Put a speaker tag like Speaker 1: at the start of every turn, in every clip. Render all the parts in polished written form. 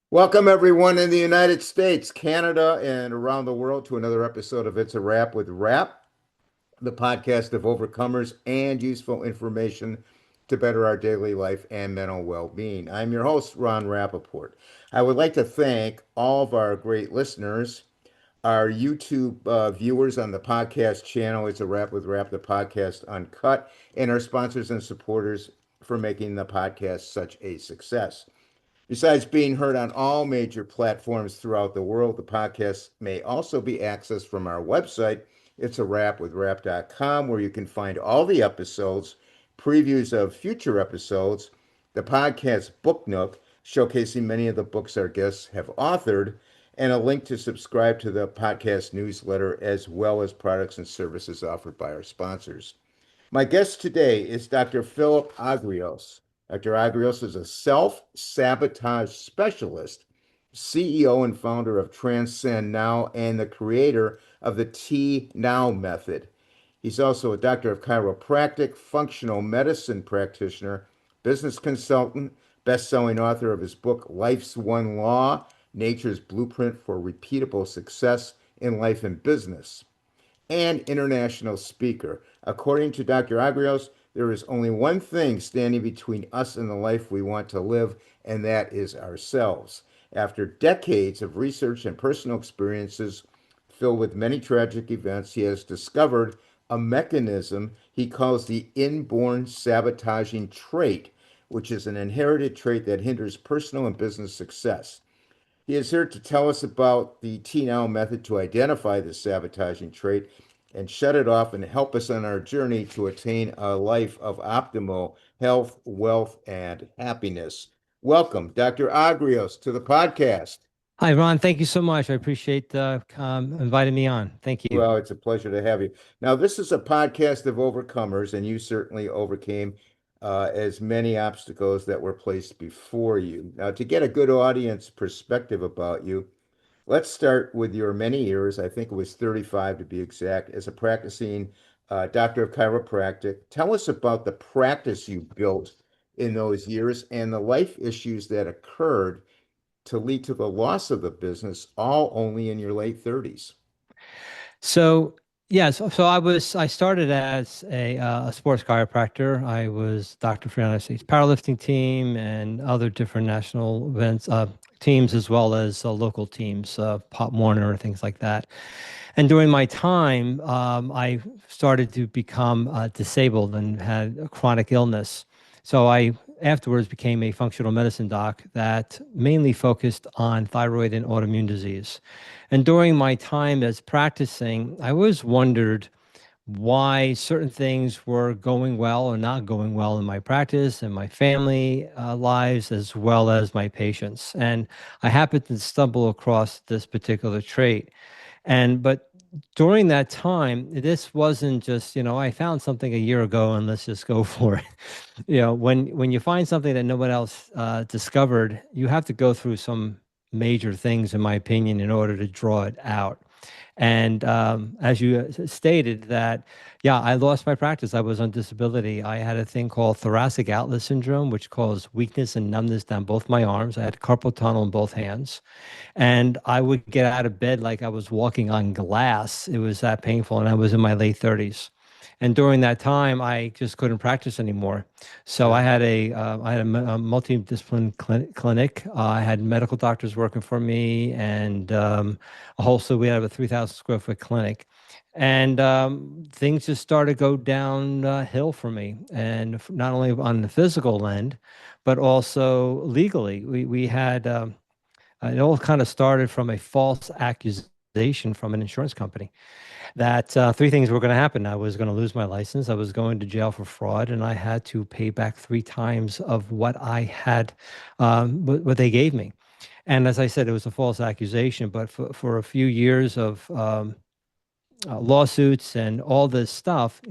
Speaker 1: Welcome, everyone in the United States, Canada, and around the world to another episode of It's a Wrap with Rap, the podcast of overcomers and useful information to better our daily life and mental well being. I'm your host, Ron Rappaport. I would like to thank all of our great listeners, our YouTube viewers on the podcast channel, It's a Wrap with Rap, the podcast uncut, and our sponsors and supporters for making the podcast such a success. Besides being heard on all major platforms throughout the world, the podcast may also be accessed from our website. It's a wrap with rap.com, where you can find all the episodes, previews of future episodes, the podcast book nook, showcasing many of the books our guests have authored, and a link to subscribe to the podcast newsletter, as well as products and services offered by our sponsors. My guest today is Dr. Philip Agrios. Dr. Agrios is a self-sabotage specialist, CEO and founder of Transcend Now, and the creator of the T Now method. He's also a doctor of chiropractic, functional medicine practitioner, business consultant, best-selling author of his book Life's One Law: Nature's Blueprint for Repeatable Success in Life and Business, and international speaker. According to Dr. Agrios, there is only one thing standing between us and the life we want to live, and that is ourselves. After decades of research and personal experiences filled with many tragic events, he has discovered a mechanism he calls the inborn sabotaging trait, which is an inherited trait that hinders personal and business success. He is here to tell us about the T Now method to identify the sabotaging trait and shut it off and help us on our journey to attain a life of optimal health, wealth, and happiness. Welcome, Dr. Agrios, to the podcast.
Speaker 2: Hi, Ron. Thank you so much. I appreciate inviting me on. Thank you.
Speaker 1: Well, it's a pleasure to have you. Now, this is a podcast of overcomers, and you certainly overcame as many obstacles that were placed before you. Now, to get a good audience perspective about you, let's start with your many years. I think it was 35 to be exact, as a practicing doctor of chiropractic. Tell us about the practice you built in those years and the life issues that occurred to lead to the loss of the business, all only in your late 30s.
Speaker 2: So, so I started as a sports chiropractor. I was doctor for the United States powerlifting team and other different national events teams, as well as local teams, Pop Warner, things like that. And during my time, I started to become disabled and had a chronic illness. So I afterwards became a functional medicine doc that mainly focused on thyroid and autoimmune disease. And during my time as practicing, I always wondered why certain things were going well or not going well in my practice and my family lives, as well as my patients. And I happened to stumble across this particular trait. But during that time, this wasn't just, I found something a year ago and let's just go for it. When you find something that no one else discovered, you have to go through some major things, in my opinion, in order to draw it out. And as you stated that, yeah, I lost my practice. I was on disability. I had a thing called thoracic outlet syndrome, which caused weakness and numbness down both my arms. I had carpal tunnel in both hands. And I would get out of bed like I was walking on glass. It was that painful. And I was in my late 30s. And during that time, I just couldn't practice anymore. So
Speaker 1: Yeah.
Speaker 2: I had a multidiscipline clinic. I had medical doctors working for me, and also we had a 3,000 square foot clinic. And things just started to go downhill for me, and not only on the physical end, but also legally. We had it all kind of started from a false accusation from an insurance company that three things were going to happen. I was going to lose my license. I was going to jail for fraud, and I had to pay back three times of what I had, what they gave me. And as I said, it was a false accusation. But for a few years of lawsuits and all this stuff,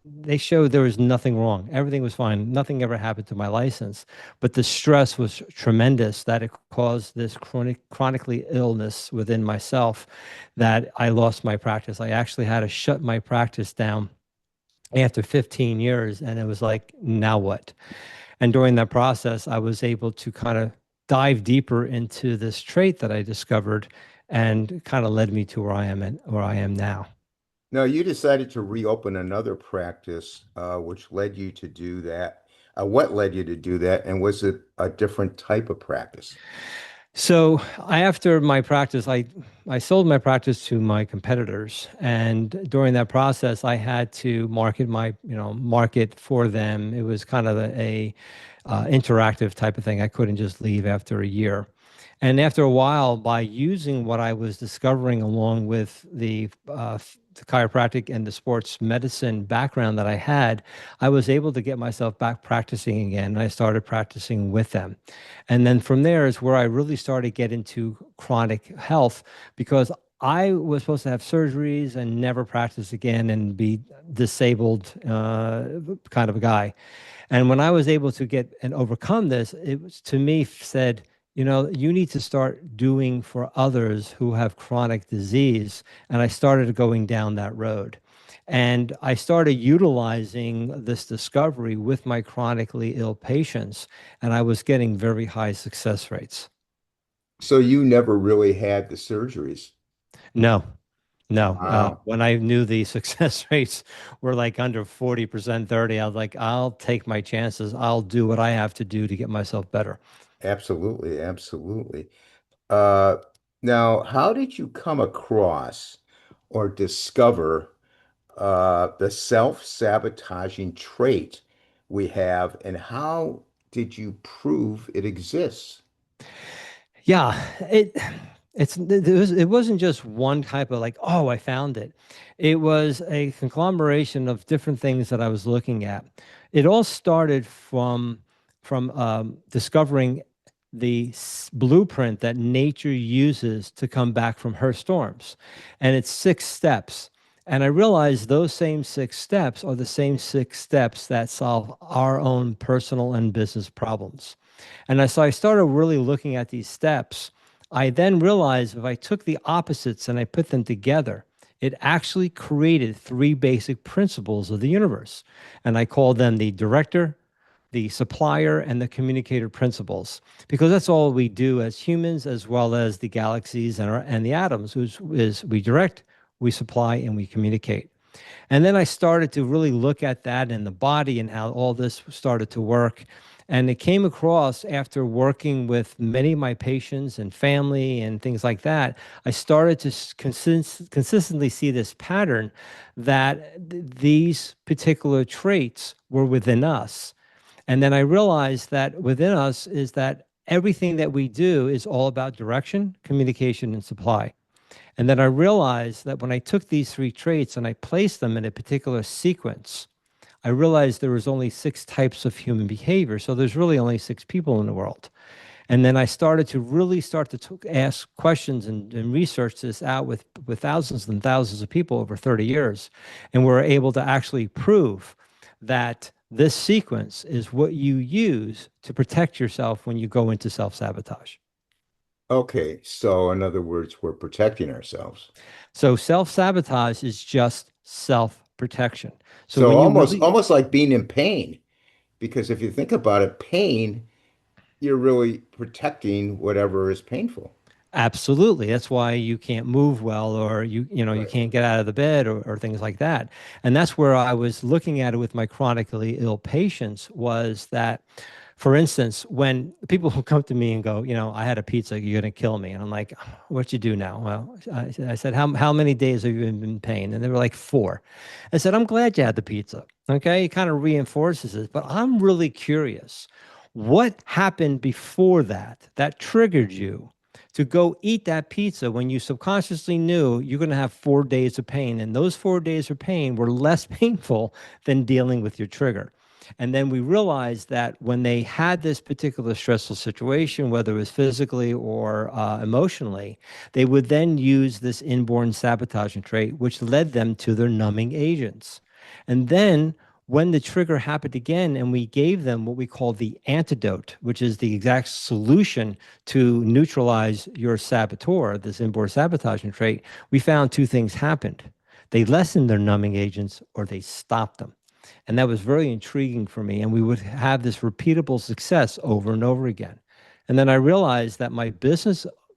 Speaker 2: they showed there was nothing wrong. Everything was fine. Nothing ever happened to my license. But the stress was tremendous that it caused this chronically illness within myself that I lost my practice. I actually had to shut my practice down after 15 years. And it was like, now what? And during that process, I was able to kind of dive deeper into this trait that I discovered and kind of led me to where I am and where I am now.
Speaker 1: Now, you decided to reopen another practice, which led you to do that. What led you to do that? And was it a different type of practice?
Speaker 2: So after my practice, I sold my practice to my competitors, and during that process, I had to market for them. It was kind of a interactive type of thing. I couldn't just leave after a year. And after a while, by using what I was discovering along with the chiropractic and the sports medicine background that I had, I was able to get myself back practicing again. And I started practicing with them. And then from there is where I really started to get into chronic health because I was supposed to have surgeries and never practice again and be disabled kind of a guy. And when I was able to get and overcome this, it was to me said, you need to start doing for others who have chronic disease. And I started going down that road. And I started utilizing this discovery with my chronically ill patients, and I was getting very high success rates.
Speaker 1: So you never really had the surgeries.
Speaker 2: No, no.
Speaker 1: Wow,
Speaker 2: When I knew the success rates were like under 40%, 30, I was like, I'll take my chances. I'll do what I have to do to get myself better.
Speaker 1: absolutely, absolutely. Uh, Now, how did you come across or discover the self-sabotaging trait we have, and how did you prove it exists?
Speaker 2: Yeah, it wasn't just one type of like, oh, I found it. It was a conglomeration of different things that I was looking at. It all started from discovering the blueprint that nature uses to come back from her storms, and it's 6 steps. And I realized those same 6 steps are the same 6 steps that solve our own personal and business problems. So I started really looking at these steps. I then realized if I took the opposites and I put them together, it actually created three basic principles of the universe. And I called them the director, the supplier, and the communicator principles, because that's all we do as humans, as well as the galaxies and the atoms, which is we direct, we supply, and we communicate. And then I started to really look at that in the body and how all this started to work. And it came across after working with many of my patients and family and things like that. I started to consistently see this pattern that these particular traits were within us. And then I realized that within us is that everything that we do is all about direction, communication, and supply. And then I realized that when I took these three traits and I placed them in a particular sequence, I realized there was only 6 types of human behavior. So there's really only 6 people in the world. And then I started to really start to ask questions and research this out with thousands and thousands of people over 30 years. And we're able to actually prove that this sequence is what you use to protect yourself when you go into self-sabotage.
Speaker 1: Okay, so in other words, we're protecting ourselves.
Speaker 2: So self-sabotage is just self-protection. So
Speaker 1: So
Speaker 2: when you
Speaker 1: almost
Speaker 2: really,
Speaker 1: almost like being in pain, because if you think about it, pain, you're really protecting whatever is painful.
Speaker 2: absolutely, that's why you can't move well, or you
Speaker 1: Right.
Speaker 2: can't get out of the bed, or things like that. And that's where I was looking at it with my chronically ill patients was that, for instance, when people who come to me and go, I had a pizza, you're going to kill me. And I'm like, what you do now? Well, I said, how many days have you been in pain? And they were like 4. I said, I'm glad you had the pizza. Okay. It kind of reinforces it, but I'm really curious. What happened before that triggered you to go eat that pizza when you subconsciously knew you're going to have 4 days of pain? And those 4 days of pain were less painful than dealing with your trigger. And then we realized that when they had this particular stressful situation, whether it was physically or emotionally, they would then use this inborn sabotaging trait, which led them to their numbing agents. And then when the trigger happened again, and we gave them what we call the antidote, which is the exact solution to neutralize your saboteur, this inborn sabotaging trait, we found 2 things happened. They lessened their numbing agents or they stopped them. And that was very intriguing for me. And we would have this repeatable success over and over again. And then I realized that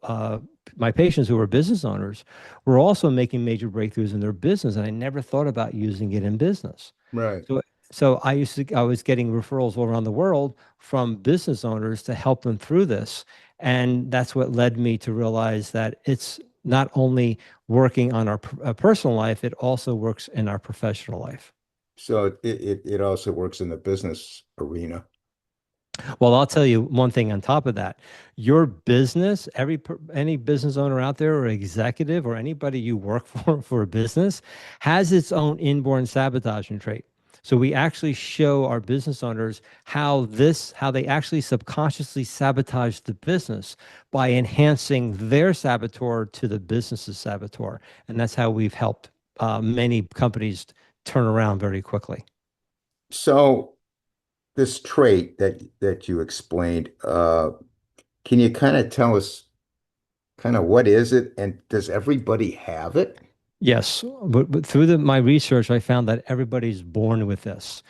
Speaker 2: uh, my patients who were business owners were also making major breakthroughs in their business, and I never thought about using it in business.
Speaker 1: Right.
Speaker 2: So, I was getting referrals all around the world from business owners to help them through this, and that's what led me to realize that it's not only working on our personal life, it also works in our professional life.
Speaker 1: So it also works in the business arena.
Speaker 2: Well, I'll tell you one thing on top of that. Your business, any business owner out there or executive or anybody you work for a business has its own inborn sabotaging trait. So we actually show our business owners how they actually subconsciously sabotage the business by enhancing their saboteur to the business's saboteur. And that's how we've helped many companies turn around very quickly.
Speaker 1: So this trait that you explained, can you kind of tell us kind of what is it and does everybody have it?
Speaker 2: Yes, but through my research, I found that everybody's born with this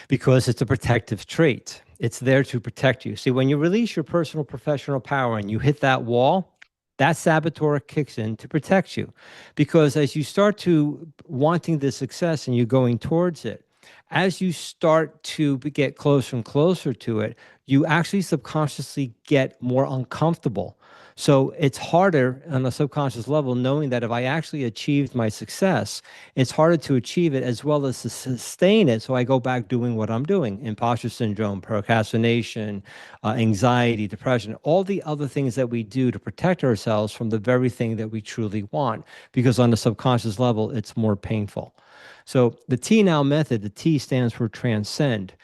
Speaker 2: because it's a protective trait. It's there to protect you. See, when you release your personal professional power and you hit that wall, that saboteur kicks in to protect you. Because as you start to wanting the success and you're going towards it, as you start to get closer and closer to it, you actually subconsciously get more uncomfortable. So it's harder on a subconscious level, knowing that if I actually achieved my success, it's harder to achieve it as well as to sustain it. So I go back doing what I'm doing: imposter syndrome, procrastination, anxiety, depression, all the other things that we do to protect ourselves from the very thing that we truly want, because on the subconscious level, it's more painful. So the T now method, the T stands for transcend.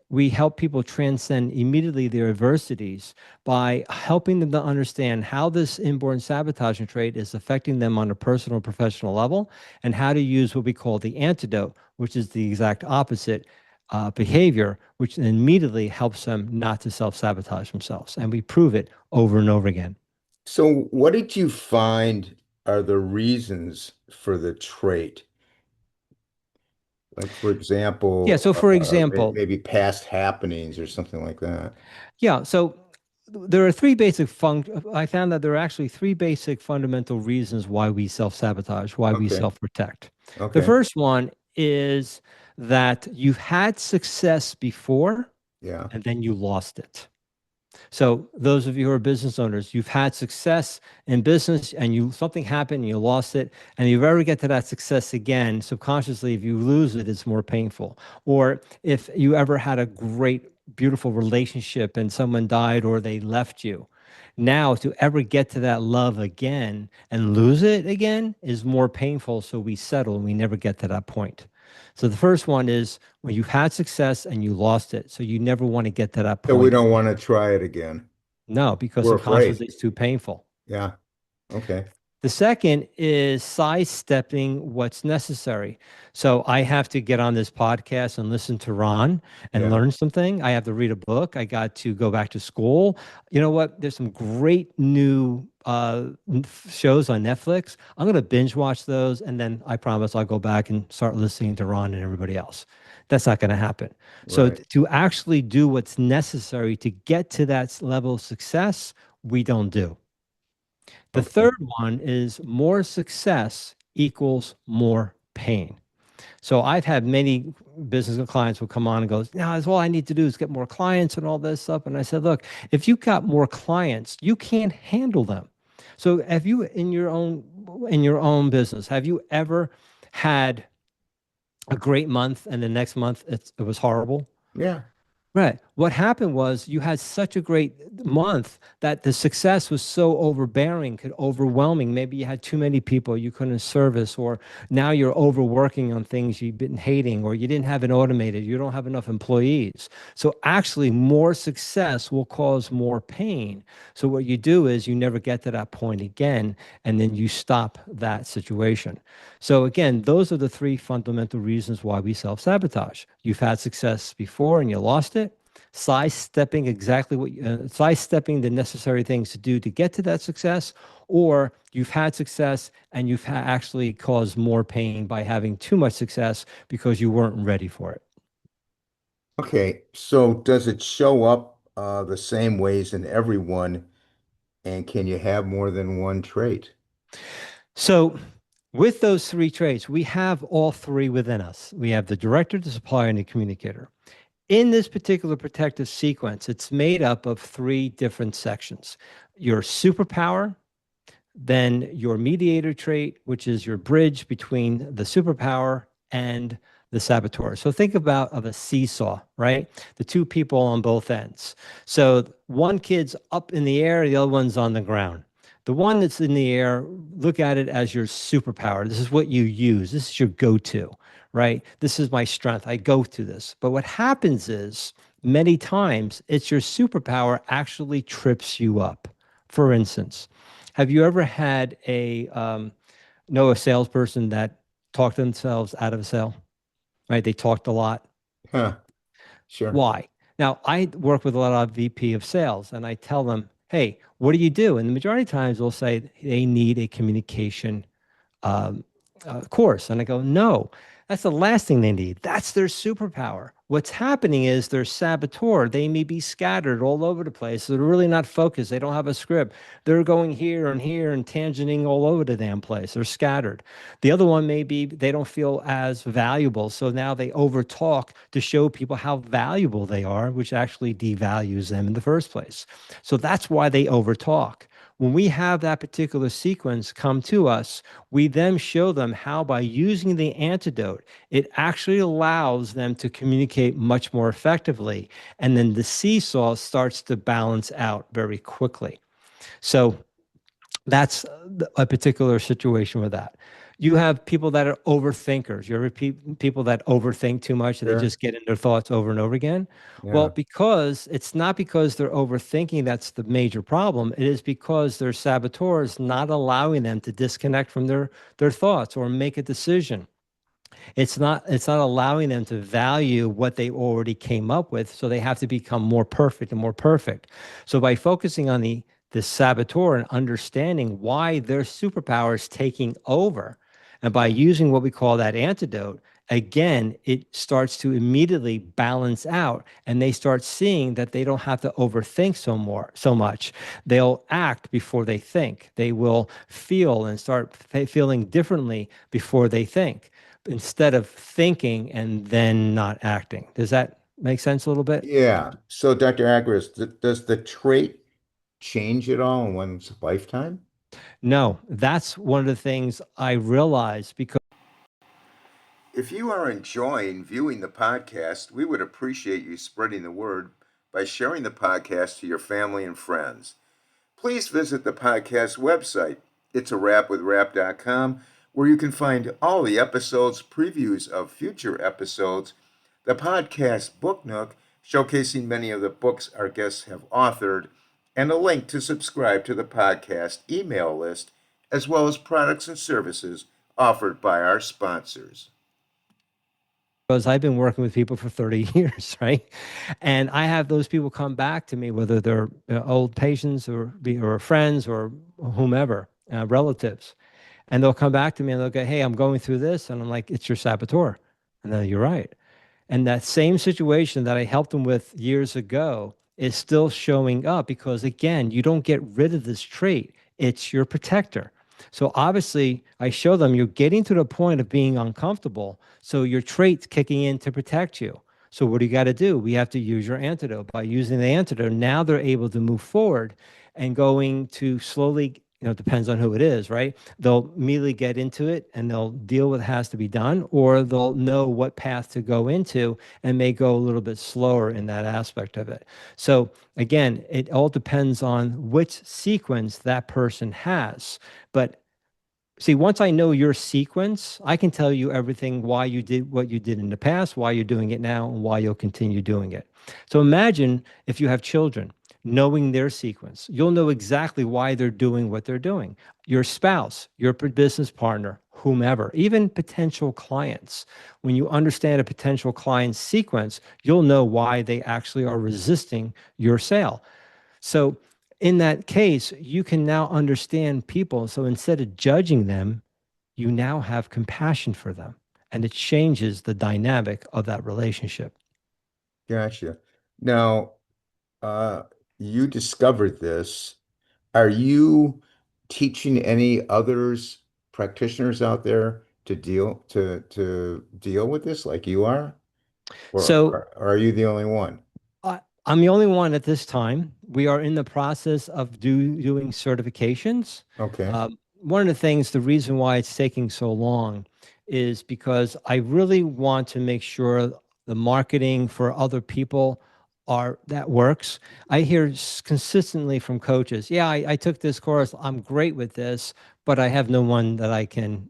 Speaker 2: We help people transcend immediately their adversities by helping them to understand how this inborn sabotaging trait is affecting them on a personal and professional level, and how to use what we call the antidote, which is the exact opposite behavior, which immediately helps them not to self-sabotage themselves. And we prove it over and over again.
Speaker 1: So what did you find are the reasons for the trait? Like, for
Speaker 2: Yeah.
Speaker 1: example,
Speaker 2: So, for example,
Speaker 1: maybe past happenings or something like that.
Speaker 2: yeah. So there are three basic I found that there are actually three basic fundamental reasons why we self-sabotage, why we
Speaker 1: Okay.
Speaker 2: self-protect. The
Speaker 1: Okay.
Speaker 2: first one is that you've had success before
Speaker 1: Yeah.
Speaker 2: and then you lost it. So those of you who are business owners, you've had success in business and something happened and you lost it, and you ever get to that success again, subconsciously, if you lose it, it's more painful. Or if you ever had a great, beautiful relationship and someone died or they left you, now to ever get to that love again and lose it again is more painful. So we settle and we never get to that point. So the first one is when you've had success and you lost it. So you never want to get to that
Speaker 1: So we
Speaker 2: point.
Speaker 1: don't want to try it again.
Speaker 2: No, because
Speaker 1: We're afraid.
Speaker 2: subconsciously it's too painful.
Speaker 1: Yeah. Okay.
Speaker 2: The second is sidestepping what's necessary. So I have to get on this podcast and listen to Ron and
Speaker 1: Yeah.
Speaker 2: learn something. I have to read a book. I got to go back to school. You know what? There's some great new shows on Netflix. I'm going to binge watch those. And then I promise I'll go back and start listening to Ron and everybody else. That's not going to happen. So
Speaker 1: Right.
Speaker 2: to actually do what's necessary to get to that level of success, we don't do. The
Speaker 1: Okay.
Speaker 2: third one is more success equals more pain. So I've had many business clients will come on and goes, now that's all I need to do is get more clients and all this stuff. And I said, look, if you got more clients, you can't handle them. So have you in your own business, have you ever had a great month and the next month it was horrible?
Speaker 1: Yeah.
Speaker 2: Right. What happened was you had such a great month that the success was so overbearing, could overwhelming. Maybe you had too many people you couldn't service, or now you're overworking on things you've been hating, or you didn't have it automated, you don't have enough employees. So actually, more success will cause more pain. So what you do is you never get to that point again, and then you stop that situation. So again, those are the three fundamental reasons why we self-sabotage. You've had success before and you lost it. Sidestepping sidestepping the necessary things to do to get to that success, or you've had success and you've actually caused more pain by having too much success because you weren't ready for it.
Speaker 1: Okay. So does it show up? the same ways in everyone? And can you have more than one trait?
Speaker 2: So, with those three traits, we have all three within us. We have the director, the supplier, and the communicator. In this particular protective sequence, it's made up of three different sections: your superpower, then your mediator trait, which is your bridge between the superpower and the saboteur. So think about of a seesaw, right? The two people on both ends. So one kid's up in the air, the other one's on the ground. The one that's in the air, look at it as your superpower. This is what you use. This is your go-to, right? This is my strength. I go to this. But what happens is many times it's your superpower actually trips you up. For instance, have you ever had know a salesperson that talked themselves out of a sale? Right? They talked a lot.
Speaker 1: Huh, sure.
Speaker 2: Why? Now, I work with a lot of VP of sales, and I tell them, "Hey, what do you do?" And the majority of times, they'll say they need a communication um, course. And I go, no, that's the last thing they need. That's their superpower. What's happening is their saboteur. They may be scattered all over the place. They're really not focused. They don't have a script. They're going here and tangenting all over the damn place. They're scattered. The other one may be they don't feel as valuable. So now they overtalk to show people how valuable they are, which actually devalues them in the first place. So that's why they overtalk. When we have that particular sequence come to us, we then show them how by using the antidote, it actually allows them to communicate much more effectively. And then the seesaw starts to balance out very quickly. So that's a particular situation with that. You have people that are overthinkers. You ever people that overthink too much and they
Speaker 1: Sure.
Speaker 2: just get in their thoughts over and over again? Well,
Speaker 1: Yeah.
Speaker 2: because it's not because they're overthinking that's the major problem. It is because their saboteur is not allowing them to disconnect from their thoughts or make a decision. It's not allowing them to value what they already came up with, so they have to become more perfect and more perfect. So by focusing on the saboteur and understanding why their superpower is taking over, and by using what we call that antidote, again, it starts to immediately balance out, and they start seeing that they don't have to overthink so much. They'll act before they think. They will feel and start feeling differently before they think, instead of thinking and then not acting. Does that make sense a little bit?
Speaker 1: Yeah. So, Dr. Agris, does the trait change at all in one's lifetime?
Speaker 2: No, that's one of the things I realized because
Speaker 1: If you are enjoying viewing the podcast, we would appreciate you spreading the word by sharing the podcast to your family and friends. Please visit the podcast website, itsawrapwithrap.com, where you can find all the episodes, previews of future episodes, the podcast book nook, showcasing many of the books our guests have authored, and a link to subscribe to the podcast email list, as well as products and services offered by our sponsors.
Speaker 2: I've been working with people for 30 years, right? And I have those people come back to me, whether they're old patients or friends or whomever, relatives. And they'll come back to me and they'll go, "Hey, I'm going through this." And I'm like, "It's your saboteur." And then, "You're right." And that same situation that I helped them with years ago is still showing up because, again, you don't get rid of this trait. It's your protector. So obviously, I show them you're getting to the point of being uncomfortable. So your trait's kicking in to protect you. So what do you got to do? We have to use your antidote. By using the antidote, now they're able to move forward and going to slowly, it depends on who it is, right? They'll immediately get into it and they'll deal with what has to be done, or they'll know what path to go into and may go a little bit slower in that aspect of it. So again, it all depends on which sequence that person has. But see, once I know your sequence, I can tell you everything, why you did what you did in the past, why you're doing it now, and why you'll continue doing it. So imagine if you have children, knowing their sequence, you'll know exactly why they're doing what they're doing. Your spouse, your business partner, whomever, even potential clients. When you understand a potential client's sequence, you'll know why they actually are resisting your sale. So in that case, you can now understand people. So instead of judging them, you now have compassion for them. And it changes the dynamic of that relationship.
Speaker 1: Gotcha. Now, Uh, you discovered this. Are you teaching any others, practitioners out there to deal with this like you are? Or
Speaker 2: So
Speaker 1: are you the only one?
Speaker 2: I'm the only one at this time. We are in the process of doing certifications.
Speaker 1: Okay.
Speaker 2: One of the things, the reason why it's taking so long is because I really want to make sure the marketing for other people are that works. I hear consistently from coaches, yeah, I took this course. I'm great with this, but I have no one that I can,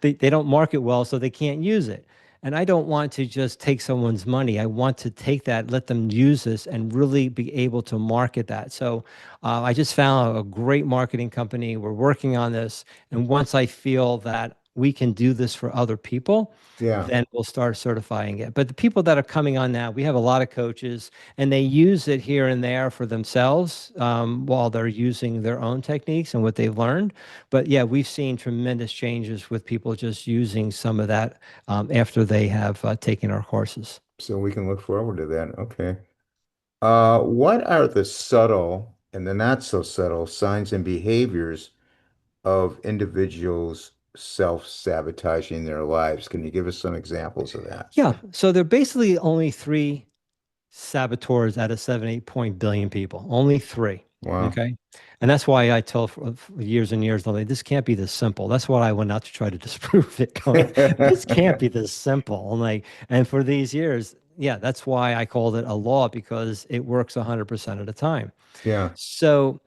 Speaker 2: they don't market well, so they can't use it. And I don't want to just take someone's money. I want to take that, let them use this, and really be able to market that. So I just found a great marketing company. We're working on this. And once I feel that we can do this for other people,
Speaker 1: Yeah.
Speaker 2: then we'll start certifying it. But the people that are coming on now, we have a lot of coaches, and they use it here and there for themselves while they're using their own techniques and what they've learned. But yeah, we've seen tremendous changes with people just using some of that after they have taken our courses.
Speaker 1: So we can look forward to that. Okay. What are the subtle and the not so subtle signs and behaviors of individuals self-sabotaging their lives? Can you give us some examples of that?
Speaker 2: Yeah, so there are basically only three saboteurs out of 7, 8 billion people. Only three.
Speaker 1: Wow.
Speaker 2: Okay. And that's why I tell for years and years, like, this can't be this simple. That's why I went out to try to disprove it. Going, this can't be this simple. And for these years, yeah, that's why I called it a law because it works 100% of the time.
Speaker 1: Yeah.
Speaker 2: So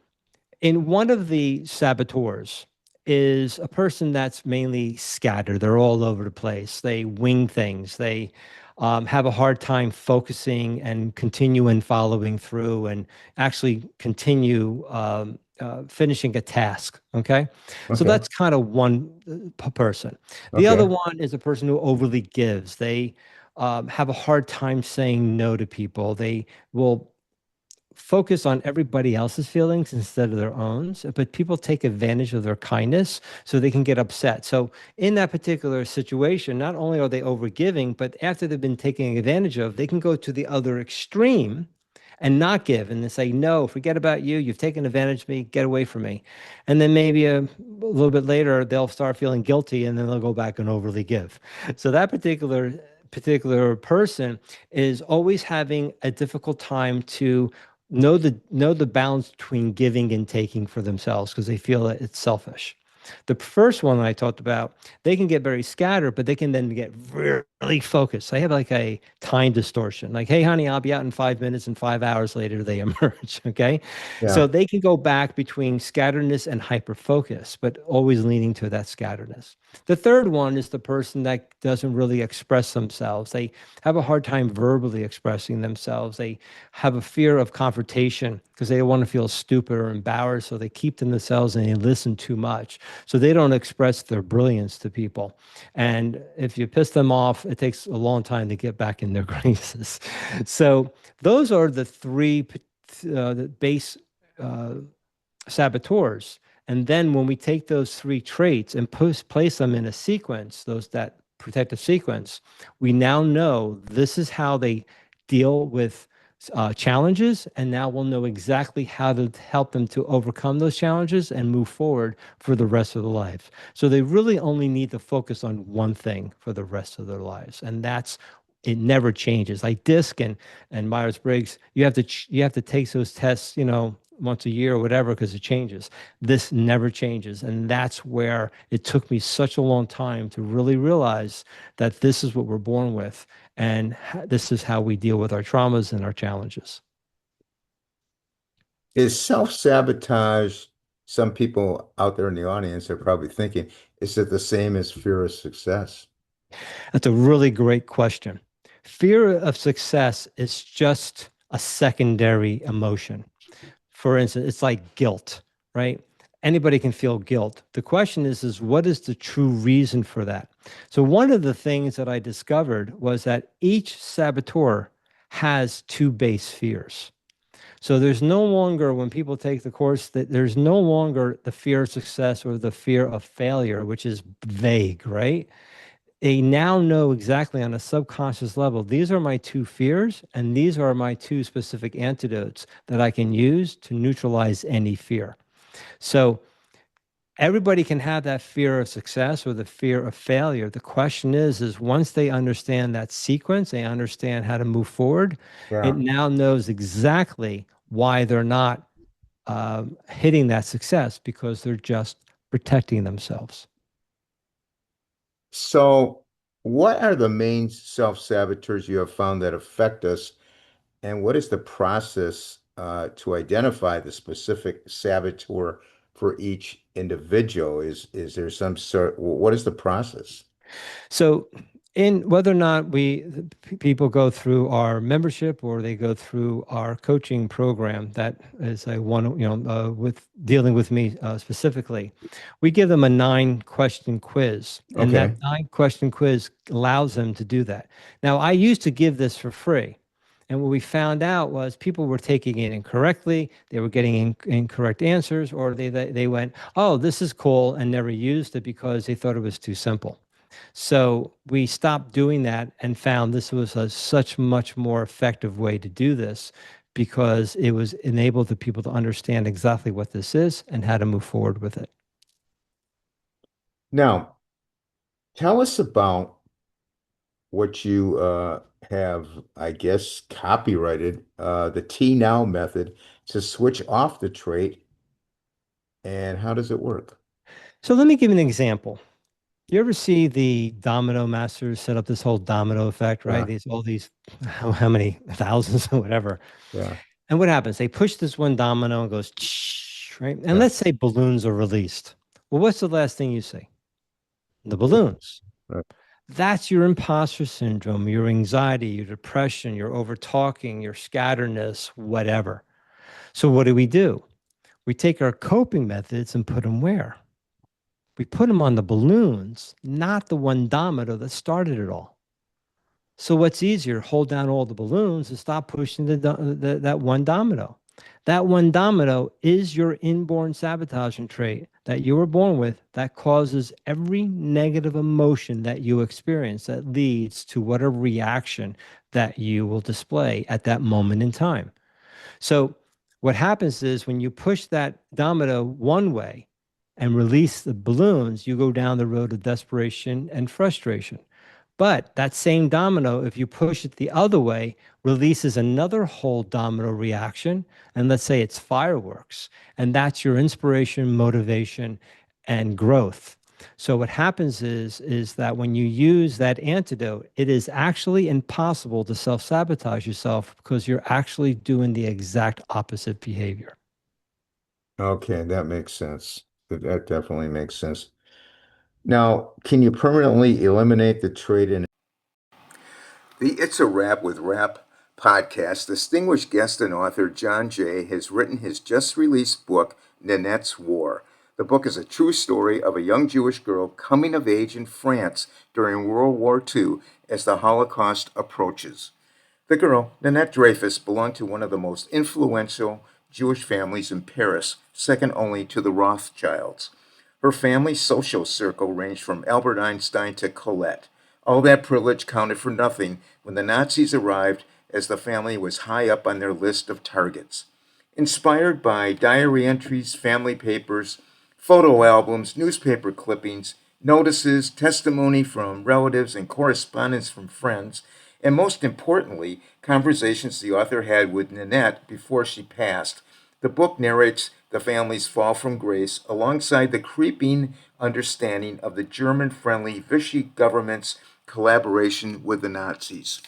Speaker 2: in one of the saboteurs is a person that's mainly scattered. They're all over the place. They wing things. They have a hard time focusing and continue and following through and actually continue finishing a task. Okay. So
Speaker 1: Okay.
Speaker 2: that's kind of one person. The other
Speaker 1: Okay.
Speaker 2: one is a person who overly gives. They have a hard time saying no to people. They will focus on everybody else's feelings instead of their own. But people take advantage of their kindness so they can get upset. So in that particular situation, not only are they overgiving, but after they've been taken advantage of, they can go to the other extreme and not give and then say, no, forget about you. You've taken advantage of me. Get away from me. And then maybe a little bit later, they'll start feeling guilty and then they'll go back and overly give. So that particular person is always having a difficult time to know the balance between giving and taking for themselves because they feel that it's selfish. The first one that I talked about, they can get very scattered, but they can then get really focused. They have like a time distortion. Like, hey, honey, I'll be out in 5 minutes, and 5 hours later they emerge. Okay.
Speaker 1: Yeah.
Speaker 2: So they can go back between scatteredness and hyper focus, but always leaning to that scatteredness. The third one is the person that doesn't really express themselves. They have a hard time verbally expressing themselves. They have a fear of confrontation because they don't want to feel stupid or embarrassed. So they keep to themselves and they listen too much. So they don't express their brilliance to people. And if you piss them off, it takes a long time to get back in their graces. So those are the three the base uh, saboteurs. And then when we take those three traits and place them in a sequence, that protective sequence, we now know this is how they deal with challenges. And now we'll know exactly how to help them to overcome those challenges and move forward for the rest of their lives. So they really only need to focus on one thing for the rest of their lives. And that's it never changes. Like DISC and Myers-Briggs, you have to take those tests, once a year or whatever, because it changes. This never changes. And that's where it took me such a long time to really realize that this is what we're born with. And this is how we deal with our traumas and our challenges.
Speaker 1: Is self-sabotage, some people out there in the audience are probably thinking, is it the same as fear of success?
Speaker 2: That's a really great question. Fear of success is just a secondary emotion. For instance, it's like guilt, right? Anybody can feel guilt. The question is what is the true reason for that? So one of the things that I discovered was that each saboteur has two base fears. So there's no longer, when people take the course, that there's no longer the fear of success or the fear of failure, which is vague, right? they now know exactly on a subconscious level, these are my two fears, and these are my two specific antidotes that I can use to neutralize any fear. So everybody can have that fear of success or the fear of failure. The question is once they understand that sequence, they understand how to move forward, it
Speaker 1: Yeah.
Speaker 2: now knows exactly why they're not hitting that success, because they're just protecting themselves.
Speaker 1: So, what are the main self-saboteurs you have found that affect us, and what is the process to identify the specific saboteur for each individual? Is there some sort? What is the process?
Speaker 2: So, in whether or not people go through our membership or they go through our coaching program, that is a one, with dealing with me specifically, we give them a 9-question quiz, and that
Speaker 1: Okay.
Speaker 2: 9-question quiz allows them to do that. Now, I used to give this for free. And what we found out was people were taking it incorrectly. They were getting incorrect answers, or they went, "Oh, this is cool," and never used it because they thought it was too simple. So we stopped doing that and found this was a such much more effective way to do this, because it was enabled the people to understand exactly what this is and how to move forward with it.
Speaker 1: Now, tell us about what you have, I guess, copyrighted, the T now method to switch off the trait, and how does it work?
Speaker 2: So let me give you an example. You ever see the domino masters set up this whole domino effect, right?
Speaker 1: Yeah,
Speaker 2: These all these how many thousands or whatever.
Speaker 1: yeah,
Speaker 2: And what happens? They push this one domino and goes, right? And
Speaker 1: yeah.
Speaker 2: let's say balloons are released. Well, what's the last thing you see? The
Speaker 1: Balloon.
Speaker 2: balloons.
Speaker 1: Right.
Speaker 2: That's your imposter syndrome, your anxiety, your depression, your over talking, your scatteredness, whatever. So, what do? We take our coping methods and put them where? We put them on the balloons, not the one domino that started it all. So what's easier? Hold down all the balloons and stop pushing that one domino. That one domino is your inborn sabotaging trait that you were born with, that causes every negative emotion that you experience, that leads to whatever reaction that you will display at that moment in time. So what happens is when you push that domino one way and release the balloons, you go down the road of desperation and frustration. But that same domino, if you push it the other way, releases another whole domino reaction. And let's say it's fireworks. And that's your inspiration, motivation, and growth. So what happens is that when you use that antidote, it is actually impossible to self-sabotage yourself, because you're actually doing the exact opposite behavior.
Speaker 1: Okay, that makes sense. That definitely makes sense. Now, can you permanently eliminate the trait in the It's a Wrap with Rap podcast? Distinguished guest and author John Jay has written his just released book, Nanette's War. The book is a true story of a young Jewish girl coming of age in France during World War II as the Holocaust approaches. The girl, Nanette Dreyfus, belonged to one of the most influential Jewish families in Paris, second only to the Rothschilds. Her family's social circle ranged from Albert Einstein to Colette. All that privilege counted for nothing when the Nazis arrived, as the family was high up on their list of targets. Inspired by diary entries, family papers, photo albums, newspaper clippings, notices, testimony from relatives, and correspondence from friends, and most importantly, conversations the author had with Nanette before she passed, the book narrates the family's fall from grace alongside the creeping understanding of the German-friendly Vichy government's collaboration with the Nazis.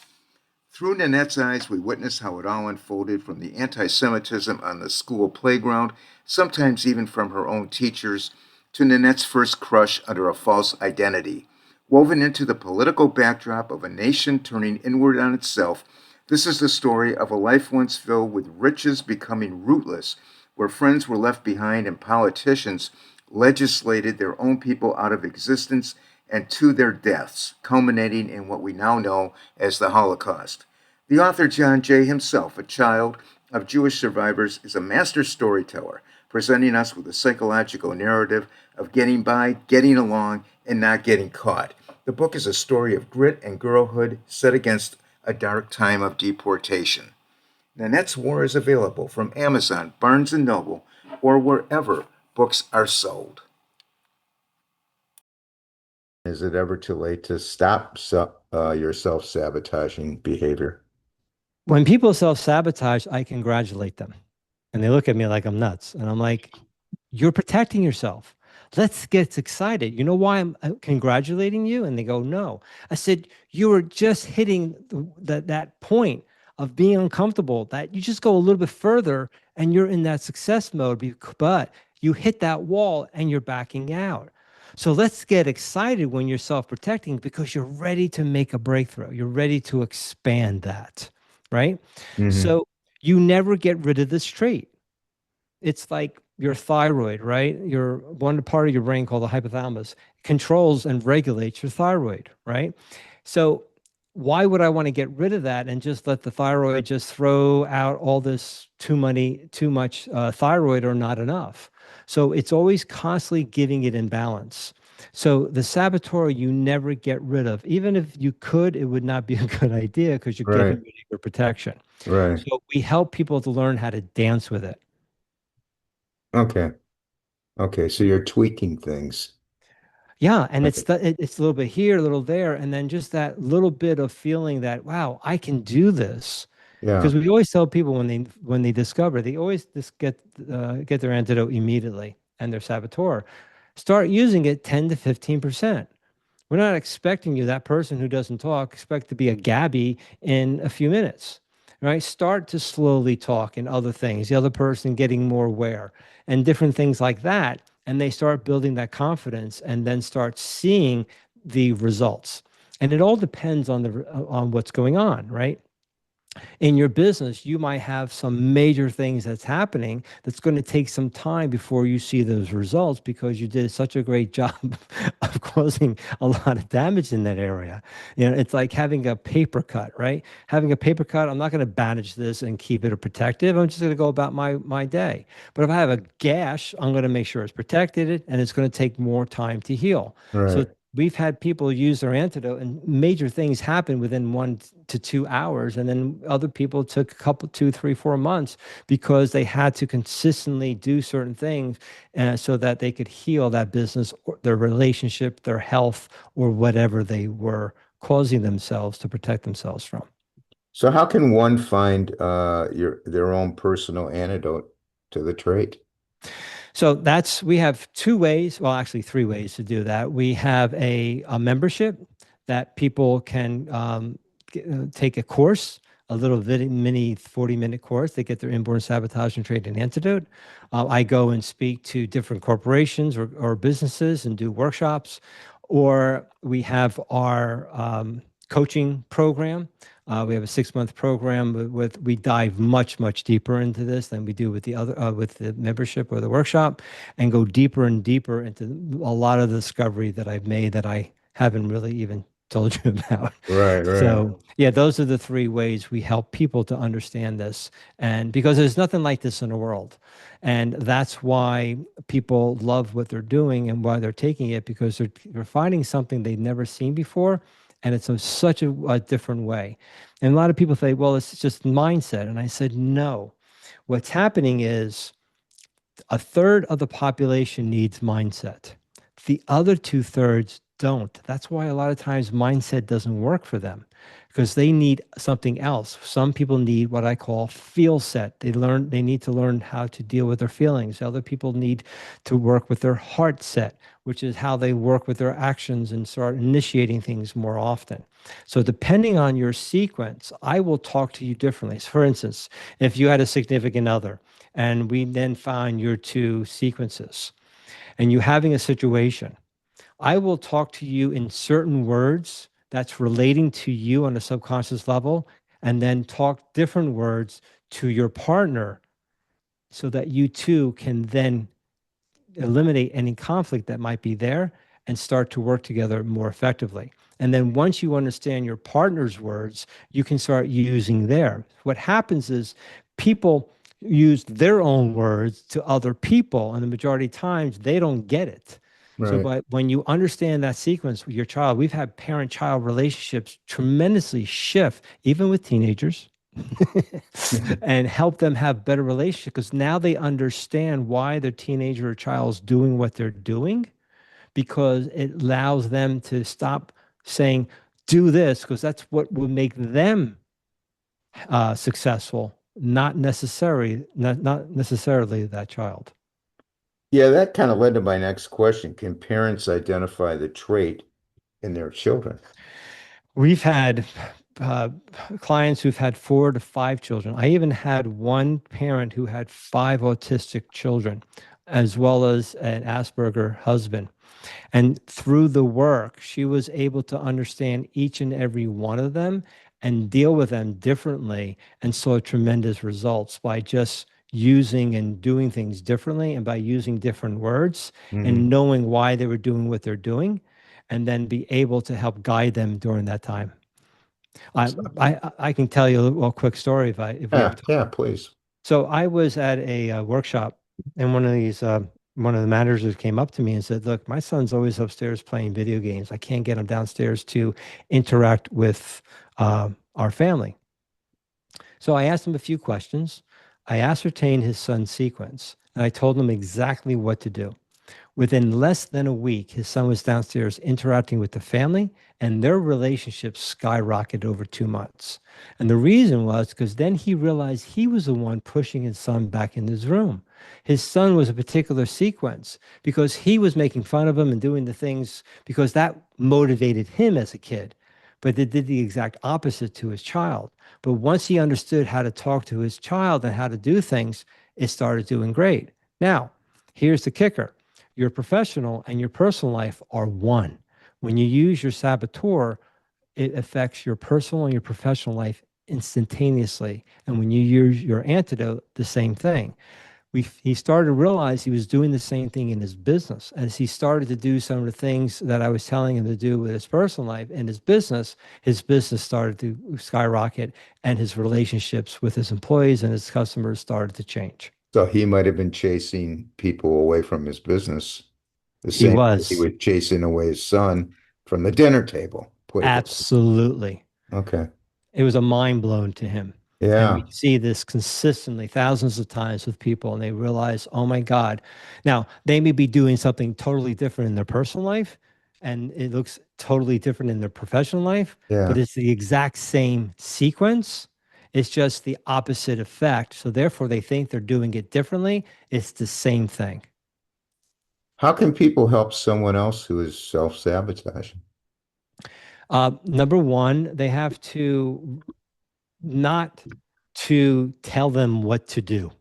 Speaker 1: Through Nanette's eyes, we witness how it all unfolded, from the anti-Semitism on the school playground, sometimes even from her own teachers, to Nanette's first crush under a false identity. Woven into the political backdrop of a nation turning inward on itself, this is the story of a life once filled with riches becoming rootless, where friends were left behind and politicians legislated their own people out of existence and to their deaths, culminating in what we now know as the Holocaust. The author John Jay himself, a child of Jewish survivors, is a master storyteller, presenting us with a psychological narrative of getting by, getting along, and not getting caught. The book is a story of grit and girlhood set against a dark time of deportation. Nanette's War is available from Amazon, Barnes& and Noble, or wherever books are sold. Is it ever too late to stop your self-sabotaging behavior?
Speaker 2: When people self-sabotage, I congratulate them. And they look at me like I'm nuts. And I'm like, you're protecting yourself. Let's get excited. You know why I'm congratulating you? And they go, no. I said, you were just hitting that point of being uncomfortable, that you just go a little bit further and you're in that success mode, but you hit that wall and you're backing out. So let's get excited when you're self-protecting because you're ready to make a breakthrough. You're ready to expand that, right?
Speaker 1: Mm-hmm.
Speaker 2: So you never get rid of this trait. It's like your thyroid, right? Your one part of your brain called the hypothalamus controls and regulates your thyroid, right? So why would I want to get rid of that and just let the thyroid just throw out all this too much thyroid or not enough? So it's always constantly giving it in balance. So the saboteur you never get rid of. Even if you could, it would not be a good idea because you're
Speaker 1: Right,
Speaker 2: giving it your protection.
Speaker 1: right.
Speaker 2: So we help people to learn how to dance with it.
Speaker 1: Okay. Okay. So you're tweaking things.
Speaker 2: Yeah, and
Speaker 1: Okay.
Speaker 2: it's a little bit here, a little there, and then just that little bit of feeling that wow, I can do this.
Speaker 1: Yeah.
Speaker 2: Because we always tell people when they discover, they always just get their antidote immediately and their saboteur. Start using it 10 to 15%. We're not expecting you, that person who doesn't talk, expect to be a Gabby in a few minutes, right? Start to slowly talk and other things, the other person getting more aware and different things like that. And they start building that confidence and then start seeing the results. And it all depends on on what's going on, right? In your business, you might have some major things that's happening that's going to take some time before you see those results because you did such a great job of causing a lot of damage in that area. You know, it's like having a paper cut, right? Having a paper cut, I'm not going to bandage this and keep it protective. I'm just going to go about my day. But if I have a gash, I'm going to make sure it's protected and it's going to take more time to heal. So
Speaker 1: Right.
Speaker 2: we've had people use their antidote and major things happen within 1 to 2 hours. And then other people took a couple, 2, 3, 4 months because they had to consistently do certain things so that they could heal that business, or their relationship, their health, or whatever they were causing themselves to protect themselves from.
Speaker 1: So how can one find their own personal antidote to the trait?
Speaker 2: So we have two ways, well, actually three ways to do that. We have a membership that people can take a course, a little mini 40-minute course. They get their inborn sabotage and trait and antidote. I go and speak to different corporations or businesses and do workshops, or we have our coaching program. We have a 6-month program we dive much deeper into this than we do with the other with the membership or the workshop, and go deeper and deeper into a lot of the discovery that I've made that I haven't really even told you about.
Speaker 1: Right, right.
Speaker 2: So yeah, those are the three ways we help people to understand this, and because there's nothing like this in the world, and that's why people love what they're doing and why they're taking it, because they're finding something they've never seen before, and it's such a different way. And a lot of people say, well, it's just mindset. And I said, no. What's happening is a third of the population needs mindset. The other 2/3 don't. That's why a lot of times mindset doesn't work for them, because they need something else. Some people need what I call feel set. They need to learn how to deal with their feelings. Other people need to work with their heart set, which is how they work with their actions and start initiating things more often. So depending on your sequence, I will talk to you differently. So for instance, if you had a significant other and we then find your two sequences and you having a situation, I will talk to you in certain words that's relating to you on a subconscious level, and then talk different words to your partner so that you two can then eliminate any conflict that might be there and start to work together more effectively. And then once you understand your partner's words, you can start using theirs. What happens is people use their own words to other people, and the majority of times they don't get it. So,
Speaker 1: Right.
Speaker 2: but when you understand that sequence with your child, we've had parent-child relationships tremendously shift, even with teenagers, and help them have better relationships because now they understand why their teenager or child is doing what they're doing because it allows them to stop saying, do this, because that's what will make them successful, not necessarily that child.
Speaker 1: Yeah, that kind of led to my next question. Can parents identify the trait in their children?
Speaker 2: We've had uh, clients who've had 4 to 5 children. I even had one parent who had 5 autistic children, as well as an Asperger husband. And through the work, she was able to understand each and every one of them and deal with them differently and saw tremendous results by just using and doing things differently and by using different words
Speaker 1: Hmm.
Speaker 2: and knowing why they were doing what they're doing and then be able to help guide them during that time. I can tell you a little quick story if we have
Speaker 1: Yeah,
Speaker 2: time.
Speaker 1: yeah, please.
Speaker 2: So I was at a workshop, and one of the managers came up to me and said, "Look, my son's always upstairs playing video games. I can't get him downstairs to interact with our family." So I asked him a few questions. I ascertained his son's sequence, and I told him exactly what to do. Within less than a week, his son was downstairs interacting with the family, and their relationship skyrocketed over 2 months. And the reason was because then he realized he was the one pushing his son back in his room. His son was a particular sequence because he was making fun of him and doing the things because that motivated him as a kid. But it did the exact opposite to his child. But once he understood how to talk to his child and how to do things, it started doing great. Now, here's the kicker: your professional and your personal life are one. When you use your saboteur, it affects your personal and your professional life instantaneously. And when you use your antidote, the same thing. He started to realize he was doing the same thing in his business. As he started to do some of the things that I was telling him to do with his personal life and his business started to skyrocket and his relationships with his employees and his customers started to change.
Speaker 1: So he might have been chasing people away from his business the
Speaker 2: He
Speaker 1: same way he
Speaker 2: was
Speaker 1: was chasing away his son from the dinner table, put it that way.
Speaker 2: absolutely.
Speaker 1: Okay.
Speaker 2: It was a mind blown to him. And we
Speaker 1: Yeah.
Speaker 2: see this consistently thousands of times with people, and they realize, oh my God. Now, they may be doing something totally different in their personal life, and it looks totally different in their professional life, but
Speaker 1: Yeah.
Speaker 2: it's the exact same sequence. It's just the opposite effect. So, therefore, they think they're doing it differently. It's the same thing.
Speaker 1: How can people help someone else who is self-sabotaging?
Speaker 2: Number one, they have to not to tell them what to do.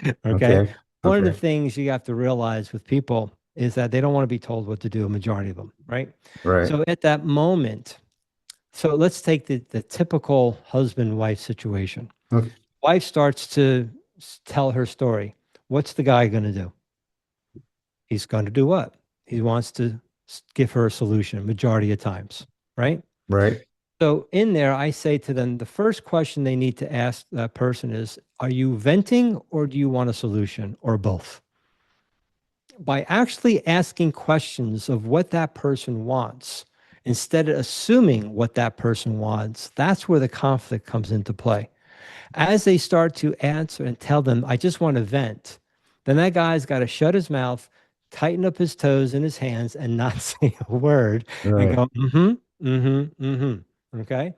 Speaker 2: Okay.
Speaker 1: Okay.
Speaker 2: One of the
Speaker 1: Okay.
Speaker 2: things you have to realize with people is that they don't want to be told what to do, a majority of them, right?
Speaker 1: Right.
Speaker 2: So at that moment, so let's take the typical husband wife situation.
Speaker 1: Okay.
Speaker 2: Wife starts to tell her story. What's the guy going to do? He's going to do what? He wants to give her a solution, majority of times, right?
Speaker 1: Right.
Speaker 2: So in there, I say to them, the first question they need to ask that person is, are you venting or do you want a solution or both? By actually asking questions of what that person wants, instead of assuming what that person wants, that's where the conflict comes into play. As they start to answer and tell them, I just want to vent, then that guy's got to shut his mouth, tighten up his toes and his hands, and not say a word and
Speaker 1: Right.
Speaker 2: go, mm hmm, mm hmm, mm hmm. Okay.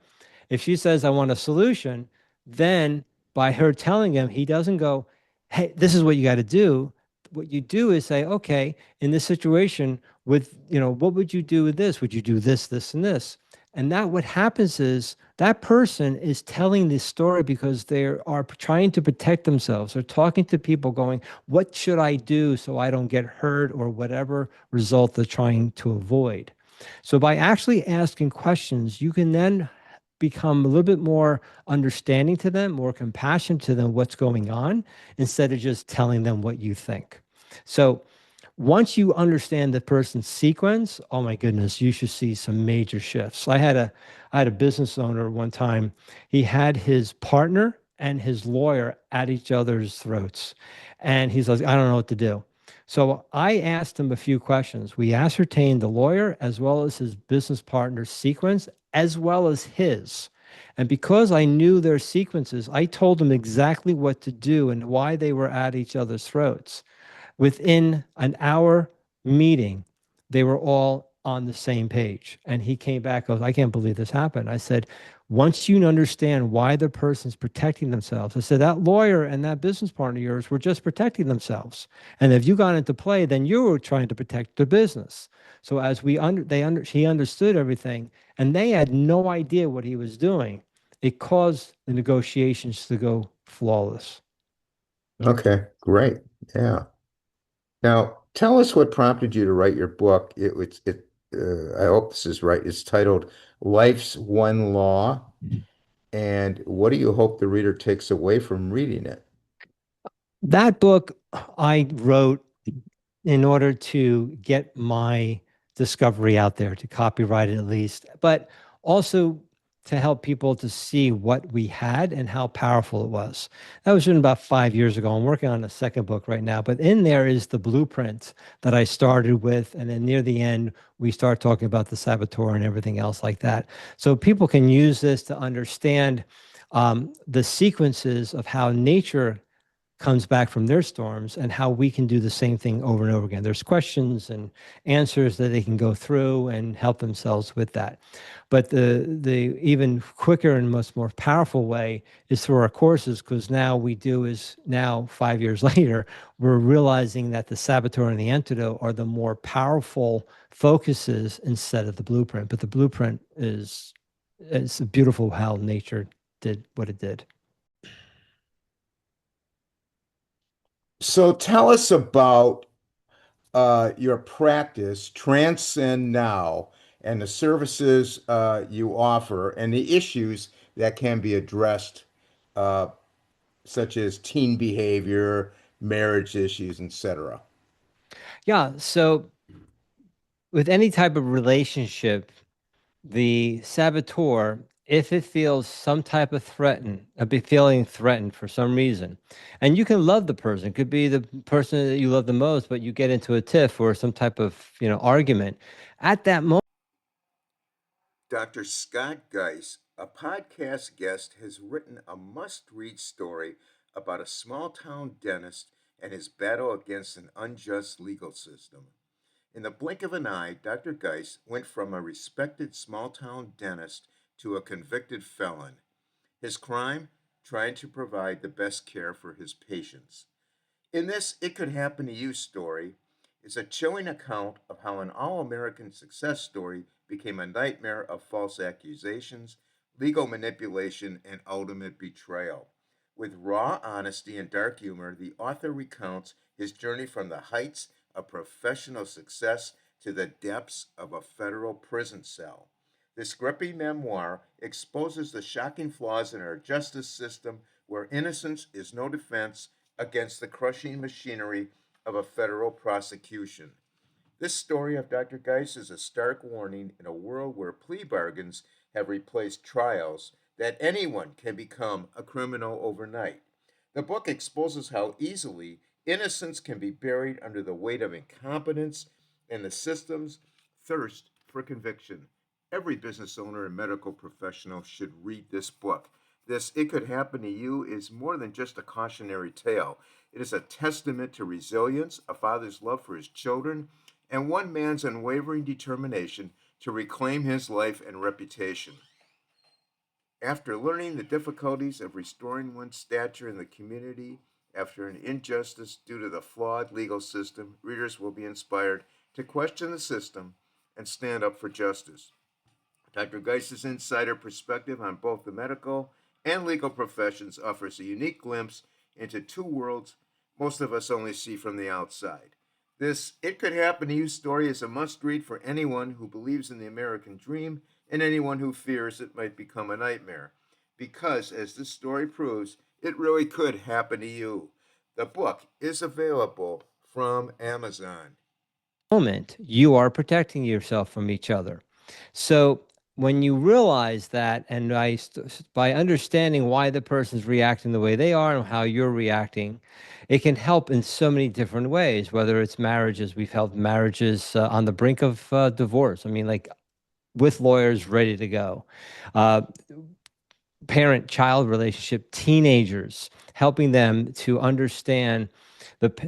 Speaker 2: If she says, I want a solution, then by her telling him, he doesn't go, hey, this is what you got to do. What you do is say, okay, in this situation, what would you do with this? Would you do this, this, and this? And that what happens is that person is telling this story because they are trying to protect themselves. They're talking to people going, what should I do so I don't get hurt or whatever result they're trying to avoid? So by actually asking questions, you can then become a little bit more understanding to them, more compassionate to them, what's going on, instead of just telling them what you think. So once you understand the person's sequence, oh my goodness, you should see some major shifts. I had a business owner one time. He had his partner and his lawyer at each other's throats. And he's like, I don't know what to do. So I asked him a few questions. We ascertained the lawyer as well as his business partner's sequence, as well as his. And because I knew their sequences, I told them exactly what to do and why they were at each other's throats. Within an hour meeting, they were all on the same page. And he came back, goes, I can't believe this happened. I said, once you understand why the person's protecting themselves, I said, that lawyer and that business partner of yours were just protecting themselves. And if you got into play, then you were trying to protect the business. So as he understood everything, and they had no idea what he was doing. It caused the negotiations to go flawless.
Speaker 1: Okay, great. Yeah. Now, tell us what prompted you to write your book. I hope this is right. It's titled Life's One Law. And what do you hope the reader takes away from reading it?
Speaker 2: That book I wrote in order to get my discovery out there, to copyright it at least, but also to help people to see what we had and how powerful it was. That was written about 5 years ago. I'm working on a second book right now, but in there is the blueprint that I started with. And then near the end, we start talking about the saboteur and everything else like that. So people can use this to understand the sequences of how nature comes back from their storms and how we can do the same thing over and over again. There's questions and answers that they can go through and help themselves with that. But the even quicker and most more powerful way is through our courses, because now we do is now 5 years later, we're realizing that the saboteur and the antidote are the more powerful focuses instead of the blueprint. But the blueprint is it's beautiful how nature did what it did.
Speaker 1: So tell us about your practice, Transcend Now, and the services you offer and the issues that can be addressed, uh, such as teen behavior, marriage issues, etc.
Speaker 2: Yeah. So with any type of relationship, the saboteur, if it feels some type of feeling threatened for some reason, and you can love the person, it could be the person that you love the most, but you get into a tiff or some type of, argument at that moment.
Speaker 1: Dr. Scott Geise, a podcast guest, has written a must read story about a small town dentist and his battle against an unjust legal system. In the blink of an eye, Dr. Geise went from a respected small town dentist to a convicted felon. His crime? Trying to provide the best care for his patients. In this It Could Happen to You story is a chilling account of how an all American success story became a nightmare of false accusations, legal manipulation, and ultimate betrayal. With raw honesty and dark humor, the author recounts his journey from the heights of professional success to the depths of a federal prison cell. This gripping memoir exposes the shocking flaws in our justice system, where innocence is no defense against the crushing machinery of a federal prosecution. This story of Dr. Geis is a stark warning in a world where plea bargains have replaced trials, that anyone can become a criminal overnight. The book exposes how easily innocence can be buried under the weight of incompetence and the system's thirst for conviction. Every business owner and medical professional should read this book. This It Could Happen to You is more than just a cautionary tale. It is a testament to resilience, a father's love for his children, and one man's unwavering determination to reclaim his life and reputation. After learning the difficulties of restoring one's stature in the community after an injustice due to the flawed legal system, readers will be inspired to question the system and stand up for justice. Dr. Geis's insider perspective on both the medical and legal professions offers a unique glimpse into two worlds most of us only see from the outside. This It Could Happen to You story is a must read for anyone who believes in the American dream and anyone who fears it might become a nightmare. Because, as this story proves, it really could happen to you. The book is available from Amazon.
Speaker 2: Moment, you are protecting yourself from each other. So when you realize that, and by understanding why the person's reacting the way they are and how you're reacting, it can help in so many different ways. Whether it's marriages, we've helped marriages on the brink of divorce. I mean, like with lawyers ready to go. Uh, Parent-child relationship, teenagers, helping them to understand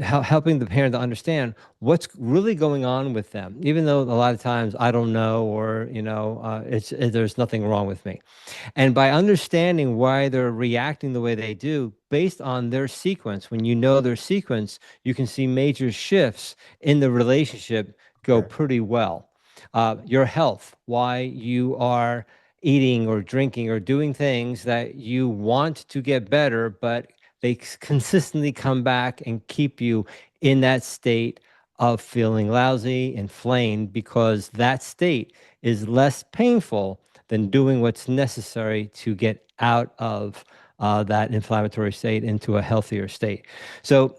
Speaker 2: helping the parent to understand what's really going on with them, even though a lot of times I don't know, or there's nothing wrong with me. And by understanding why they're reacting the way they do based on their sequence, when you know their sequence, you can see major shifts in the relationship go
Speaker 1: Okay.
Speaker 2: pretty well. Your health, why you are eating or drinking or doing things that you want to get better, but they consistently come back and keep you in that state of feeling lousy, inflamed, because that state is less painful than doing what's necessary to get out of that inflammatory state into a healthier state. So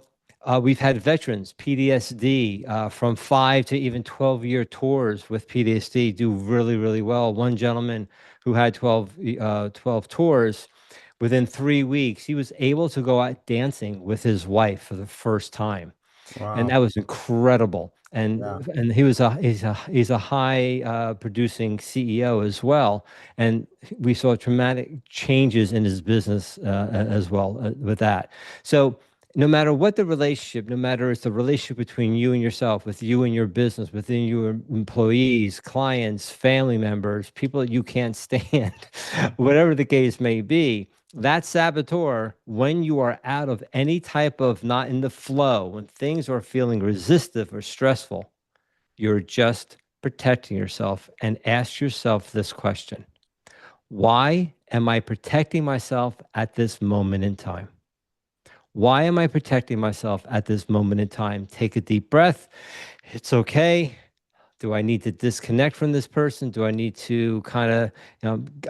Speaker 2: we've had veterans, PTSD, from 5 to even 12-year tours with PTSD do really, really well. One gentleman who had 12 tours, within 3 weeks, he was able to go out dancing with his wife for the first time, and
Speaker 1: Wow.
Speaker 2: that was incredible.
Speaker 1: Yeah.
Speaker 2: And he's a high producing CEO as well, and we saw dramatic changes in his business as well with that. So no matter what the relationship, no matter it's the relationship between you and yourself, with you and your business, within your employees, clients, family members, people that you can't stand, whatever the case may be, that saboteur, when you are out of any type of, not in the flow, when things are feeling resistive or stressful, you're just protecting yourself. And ask yourself this question: why am I protecting myself at this moment in time? Why am I protecting myself at this moment in time? Take a deep breath. It's okay. Do I need to disconnect from this person? Do I need to kind of,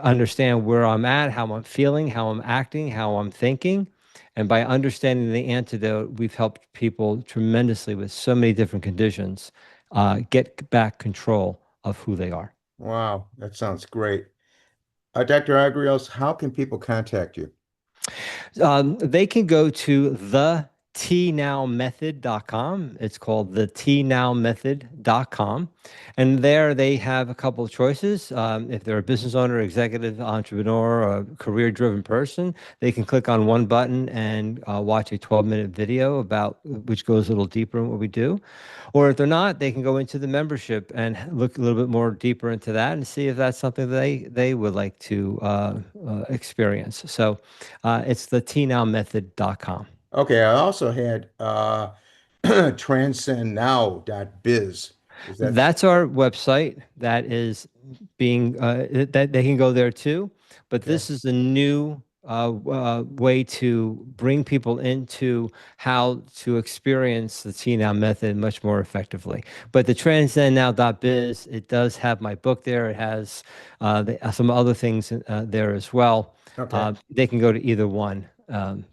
Speaker 2: understand where I'm at, how I'm feeling, how I'm acting, how I'm thinking? And by understanding the antidote, we've helped people tremendously with so many different conditions get back control of who they are.
Speaker 1: Wow. That sounds great. Dr. Agrios, how can people contact you?
Speaker 2: They can go to the tnowmethod.com. It's called the tnowmethod.com. And there they have a couple of choices. If they're a business owner, executive, entrepreneur, or career driven person, they can click on one button and watch a 12-minute video about which goes a little deeper in what we do. Or if they're not, they can go into the membership and look a little bit more deeper into that and see if that's something they would like to experience. So it's the tnowmethod.com.
Speaker 1: Okay, I also had transcendnow.biz. Is that
Speaker 2: That's our website. That is being that they can go there too. But
Speaker 1: okay?
Speaker 2: this is a new way to bring people into how to experience the T Now method much more effectively. But the transcendnow.biz, it does have my book there. It has some other things there as well.
Speaker 1: Okay.
Speaker 2: They can go to either one.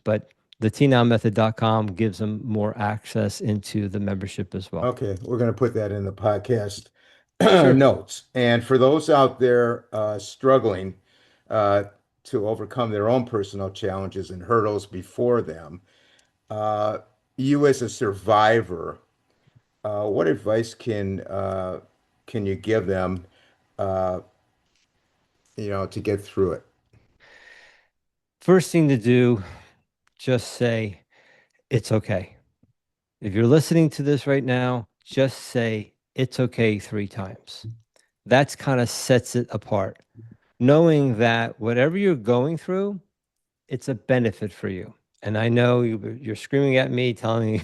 Speaker 2: But the tnowmethod.com gives them more access into the membership as well.
Speaker 1: Okay, we're going to put that in the podcast
Speaker 2: Sure.
Speaker 1: notes. And for those out there struggling uh, to overcome their own personal challenges and hurdles before them, uh, you as a survivor, what advice can you give them, uh, to get through it?
Speaker 2: First thing to do, just say, it's okay. If you're listening to this right now, just say, it's okay 3 times. That's kind of sets it apart. Knowing that whatever you're going through, it's a benefit for you. And I know you're screaming at me, telling me,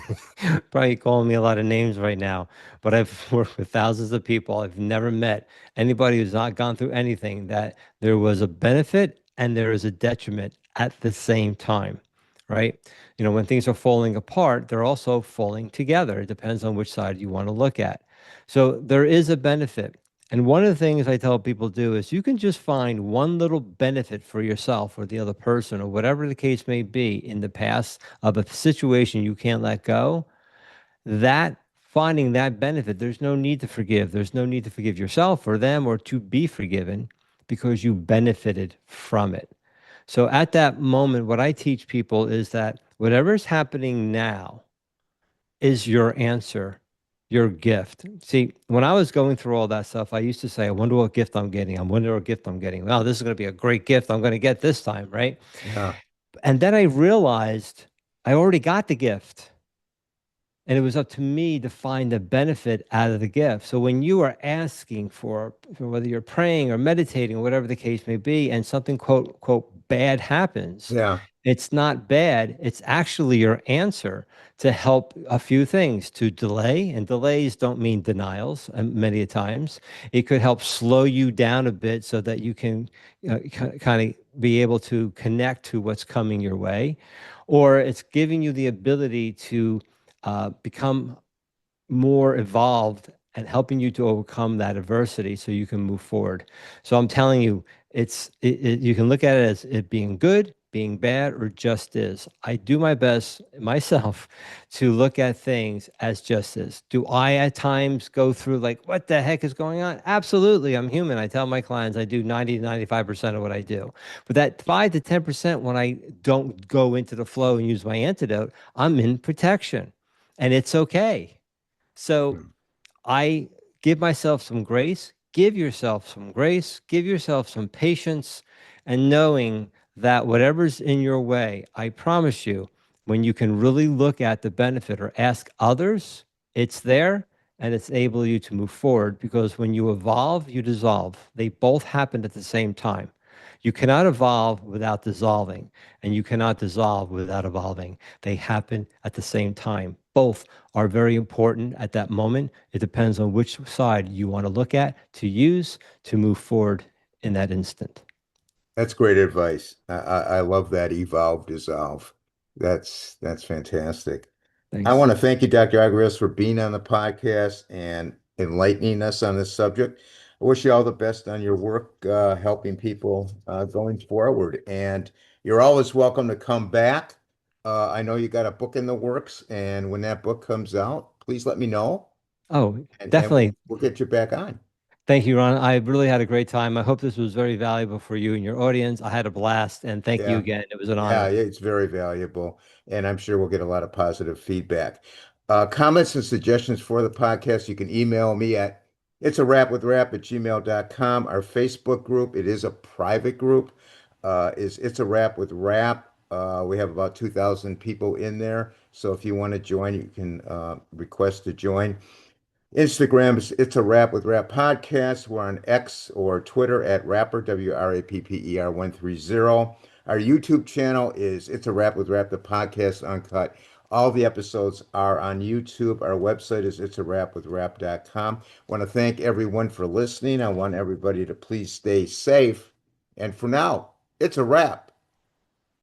Speaker 2: probably calling me a lot of names right now, but I've worked with thousands of people. I've never met anybody who's not gone through anything that there was a benefit and there is a detriment at the same time, right? When things are falling apart, they're also falling together. It depends on which side you want to look at. So there is a benefit. And one of the things I tell people do is you can just find one little benefit for yourself or the other person or whatever the case may be in the past of a situation you can't let go. That finding that benefit, there's no need to forgive. There's no need to forgive yourself or them or to be forgiven. because you benefited from it. So at that moment, what I teach people is that whatever's happening now is your answer, your gift. See, when I was going through all that stuff, I used to say, I wonder what gift I'm getting. I wonder what gift I'm getting. Well, this is going to be a great gift I'm going to get this time, right?
Speaker 1: Yeah.
Speaker 2: And then I realized I already got the gift. And it was up to me to find the benefit out of the gift. So when you are asking for whether you're praying or meditating or whatever the case may be, and something quote bad happens,
Speaker 1: Yeah.
Speaker 2: it's not bad. It's actually your answer to help a few things to delay. And delays don't mean denials many a times. It could help slow you down a bit so that you can kind of be able to connect to what's coming your way. Or it's giving you the ability to become more evolved and helping you to overcome that adversity so you can move forward. So I'm telling you, you can look at it as it being good, being bad, or just is. I do my best myself to look at things as just is. Do I at times go through like, what the heck is going on? Absolutely. I'm human. I tell my clients I do 90 to 95% of what I do. But that 5 to 10% when I don't go into the flow and use my antidote, I'm in protection and it's okay. So I give myself some grace, give yourself some grace, give yourself some patience, and knowing that whatever's in your way, I promise you, when you can really look at the benefit or ask others, it's there and it's able you to move forward because when you evolve, you dissolve. They both happen at the same time. You cannot evolve without dissolving, and you cannot dissolve without evolving. They happen at the same time. Both are very important at that moment. It depends on which side you want to look at to use to move forward in that instant.
Speaker 1: That's great advice. I love that evolve, dissolve. That's fantastic. I
Speaker 2: Thanks.
Speaker 1: want to thank you, Dr. Agrios, for being on the podcast and enlightening us on this subject. I wish you all the best on your work, helping people going forward. And you're always welcome to come back. I know you got a book in the works, and when that book comes out, please let me know,
Speaker 2: Oh,
Speaker 1: and
Speaker 2: definitely.
Speaker 1: we'll get you back on.
Speaker 2: Thank you, Ron. I really had a great time. I hope this was very valuable for you and your audience. I had a blast, and thank you
Speaker 1: Yeah.
Speaker 2: again. It was an
Speaker 1: Yeah,
Speaker 2: honor.
Speaker 1: it's very valuable, and I'm sure we'll get a lot of positive feedback. Comments and suggestions for the podcast, you can email me at it's a wrap with rap at gmail.com. Our Facebook group, it is a private group, is it's a wrap with rap. We have about 2,000 people in there. So if you want to join, you can request to join. Instagram is It's a Rap with Rap podcast. We're on X or Twitter at Rapper, WRAPPER 130. Our YouTube channel is It's a Rap with Rap, the podcast uncut. All the episodes are on YouTube. Our website is It's a Rap with Rap.com. I want to thank everyone for listening. I want everybody to please stay safe. And for now, it's a wrap.